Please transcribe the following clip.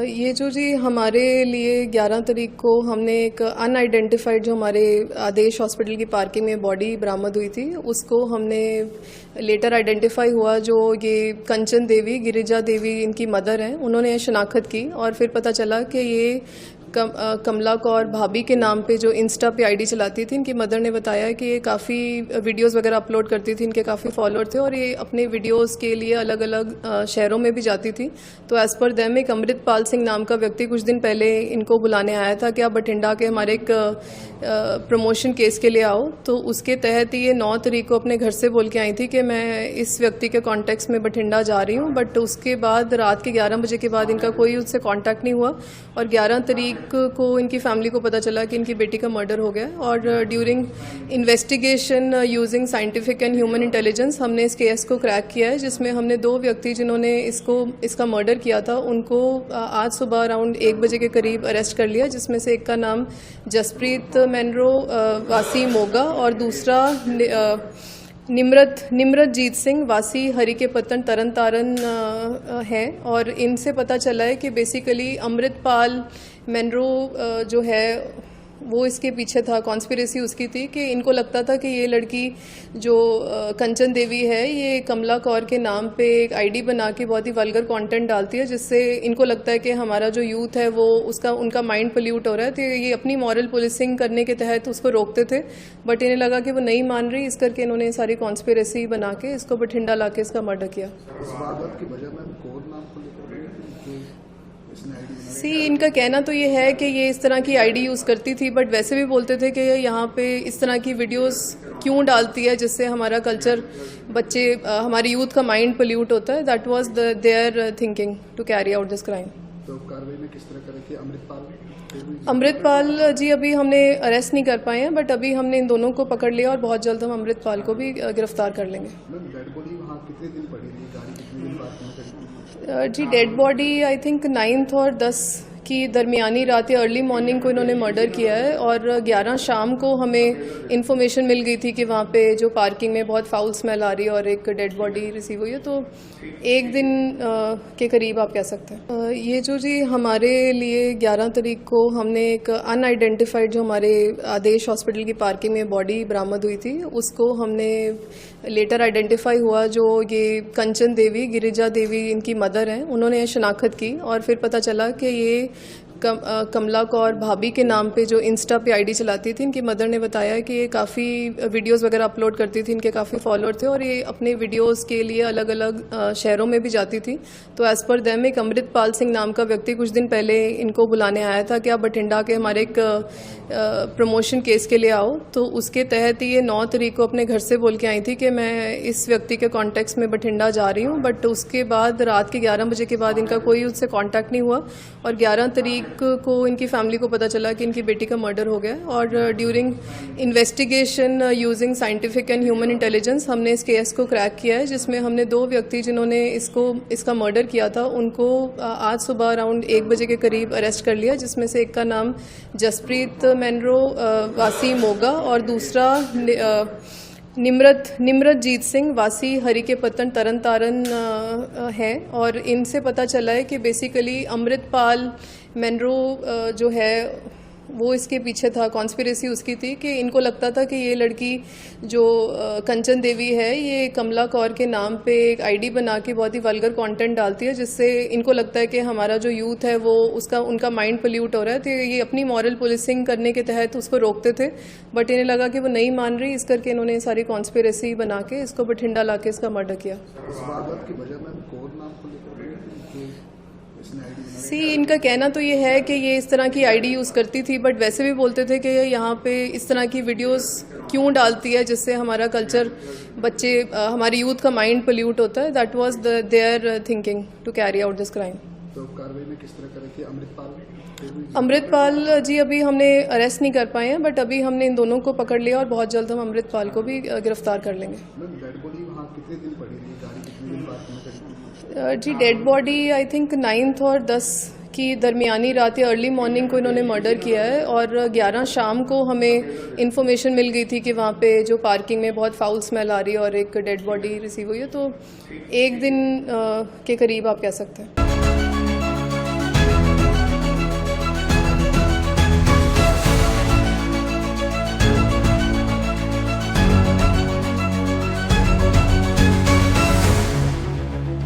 ये जो जी हमारे लिए 11 तारीख को हमने एक अनआइडेंटिफाइड जो हमारे आदेश हॉस्पिटल की पार्किंग में बॉडी बरामद हुई थी, उसको हमने लेटर आइडेंटिफाई हुआ जो ये कंचन देवी, गिरिजा देवी इनकी मदर हैं, उन्होंने शनाख्त की और फिर पता चला कि ये कमला कौर भाभी के नाम पे जो इंस्टा पे आईडी चलाती थी। इनकी मदर ने बताया कि ये काफ़ी वीडियोस वगैरह अपलोड करती थी, इनके काफ़ी फॉलोअर थे और ये अपने वीडियोस के लिए अलग अलग शहरों में भी जाती थी। तो एज़ पर देम एक अमृतपाल सिंह नाम का व्यक्ति कुछ दिन पहले इनको बुलाने आया था कि आप बठिंडा के हमारे एक प्रमोशन केस के लिए आओ। तो उसके तहत ये 9 तारीख को अपने घर से बोल के आई थी कि मैं इस व्यक्ति के कॉन्टेक्ट में बठिंडा जा रही हूँ, बट उसके बाद रात के 11 बजे के बाद इनका कोई उससे कॉन्टैक्ट नहीं हुआ और 11 तारीख को इनकी फैमिली को पता चला कि इनकी बेटी का मर्डर हो गया। और during investigation using scientific and human intelligence हमने इस केस को क्रैक किया है, जिसमें हमने 2 व्यक्ति जिन्होंने इसका मर्डर किया था उनको आज सुबह अराउंड 1 बजे के करीब अरेस्ट कर लिया, जिसमें से एक का नाम जसप्रीत मैनरो वासी मोगा और दूसरा निम्रत जीत सिंह वासी हरी के पत्तन तरन तारन है। और इनसे पता चला है कि बेसिकली अमृतपाल मैनरो जो है वो इसके पीछे था। कॉन्स्पिरेसी उसकी थी कि इनको लगता था कि ये लड़की जो कंचन देवी है ये कमला कौर के नाम पे एक आईडी बना के बहुत ही वल्गर कंटेंट डालती है, जिससे इनको लगता है कि हमारा जो यूथ है वो उनका माइंड पोल्यूट हो रहा है। तो ये अपनी मॉरल पुलिसिंग करने के तहत उसको रोकते थे, बट इन्हें लगा कि वो नहीं मान रही, इस करके इन्होंने सारी कॉन्स्पिरेसी बना के इसको बठिंडा ला के इसका मर्डर किया। इनका कहना तो ये है कि ये इस तरह की आईडी यूज़ करती थी, बट वैसे भी बोलते थे कि यहाँ पे इस तरह की वीडियोस क्यों डालती है जिससे हमारा कल्चर हमारी यूथ का माइंड पोल्यूट होता है। That was their thinking to carry out this crime. तो कार्रवाई में किस तरह करें कि अमृतपाल जी अभी हमने अरेस्ट नहीं कर पाए हैं, बट अभी हमने इन दोनों को पकड़ लिया और बहुत जल्द हम अमृतपाल को भी गिरफ्तार कर लेंगे। डेड बॉडी वहाँ कितने दिन पड़ी थी, गाड़ी कितने दिन बाद जी डेड बॉडी आई थिंक 9 और 10 की दरमियानी रात या अर्ली मॉर्निंग को इन्होंने मर्डर किया है और 11 शाम को हमें इन्फॉर्मेशन मिल गई थी कि वहाँ पे जो पार्किंग में बहुत फाउल स्मेल आ रही है और एक डेड बॉडी रिसीव हुई है। तो 1 दिन के करीब आप कह सकते हैं। ये जो जी हमारे लिए 11 तारीख को हमने एक अनआइडेंटिफाइड जो हमारे आदेश हॉस्पिटल की पार्किंग में बॉडी बरामद हुई थी, उसको हमने लेटर आइडेंटिफाई हुआ जो ये कंचन देवी, गिरिजा देवी इनकी मदर हैं, उन्होंने शनाख्त की और फिर पता चला कि ये कमला कौर भाभी के नाम पे जो इंस्टा पे आईडी चलाती थी। इनकी मदर ने बताया कि ये काफ़ी वीडियोस वगैरह अपलोड करती थी, इनके काफ़ी फॉलोअर थे और ये अपने वीडियोस के लिए अलग अलग शहरों में भी जाती थी। तो एज़ पर देम एक अमृतपाल सिंह नाम का व्यक्ति कुछ दिन पहले इनको बुलाने आया था कि आप बठिंडा के हमारे एक प्रमोशन केस के लिए आओ। तो उसके तहत ये 9 तारीख को अपने घर से बोल के आई थी कि मैं इस व्यक्ति के कॉन्टेक्ट में बठिंडा जा रही हूँ, बट उसके बाद रात के 11 बजे के बाद इनका कोई उससे कॉन्टैक्ट नहीं हुआ और 11 तारीख को इनकी फैमिली को पता चला कि इनकी बेटी का मर्डर हो गया। और during investigation using scientific and human intelligence हमने इस केस को क्रैक किया है, जिसमें हमने 2 व्यक्ति जिन्होंने इसका मर्डर किया था उनको आज सुबह अराउंड 1 बजे के करीब अरेस्ट कर लिया, जिसमें से एक का नाम जसप्रीत मैनरो वासी मोगा और दूसरा निम्रत जीत सिंह वासी हरी के पत्तन तरन तारन है। और इनसे पता चला है कि बेसिकली अमृतपाल मैनरो जो है वो इसके पीछे था। कॉन्स्पिरेसी उसकी थी कि इनको लगता था कि ये लड़की जो कंचन देवी है ये कमला कौर के नाम पे एक आईडी बना के बहुत ही वल्गर कंटेंट डालती है, जिससे इनको लगता है कि हमारा जो यूथ है वो उनका माइंड पोल्यूट हो रहा है। तो ये अपनी मॉरल पुलिसिंग करने के तहत उसको रोकते थे, बट इन्हें लगा कि वो नहीं मान रही, इस करके इन्होंने सारी कॉन्स्पिरेसी बना के इसको बठिंडा ला के इसका मर्डर किया। इनका कहना तो ये है कि ये इस तरह की आईडी यूज़ करती थी, बट वैसे भी बोलते थे कि यहाँ पे इस तरह की वीडियोस क्यों डालती है जिससे हमारा कल्चर हमारी यूथ का माइंड पोल्यूट होता है। That was their thinking to carry out this crime. तो कार्रवाई में किस तरह करें कि अमृतपाल जी अभी हमने अरेस्ट नहीं कर पाए हैं, बट अभी हमने इन दोनों को पकड़ लिया और बहुत जल्द हम अमृतपाल को भी गिरफ्तार कर लेंगे। डेड बॉडी वहाँ कितने दिन पड़ी थी, गाड़ी कितने दिन बाद जी डेड बॉडी आई थिंक 9 और 10 की दरमियानी रात या अर्ली मॉर्निंग को इन्होंने मर्डर किया है और 11 शाम को हमें इन्फॉर्मेशन मिल गई थी कि वहाँ पे जो पार्किंग में बहुत फाउल स्मेल आ रही है और एक डेड बॉडी रिसीव हुई है। तो 1 दिन के करीब आप कह सकते हैं।